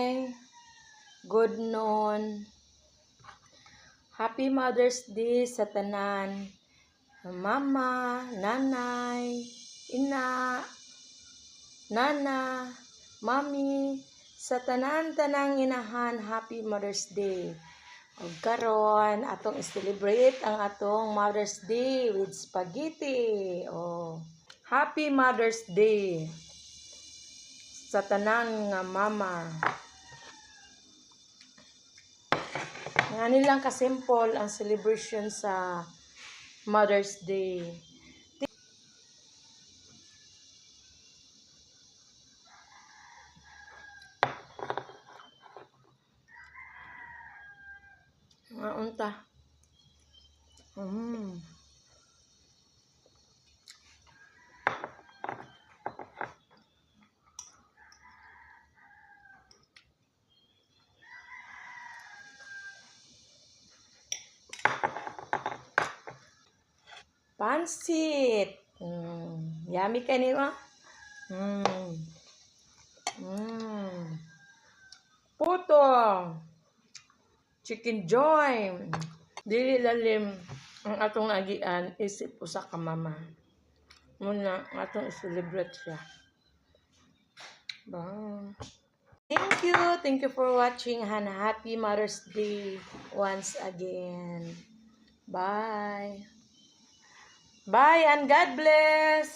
Bye. Good noon. Happy Mother's Day sa tanan. Mama, nanay, ina, nana, mami, sa tanan-tanang inahan, Happy Mother's Day. O karon atong i-celebrate ang atong Mother's Day with spaghetti. O, Happy Mother's Day sa tanan nga mama. Nga nilang ka-simple ang celebration sa Mother's Day. Nga unta. Pansit. Yummy ka niyo. Puto. Chicken joy. Dili lalim ang atong agian isip usa ka mama. Muna atong i-celebrate siya. Bye. Thank you for watching. Happy Mother's Day once again. Bye. Bye and God bless.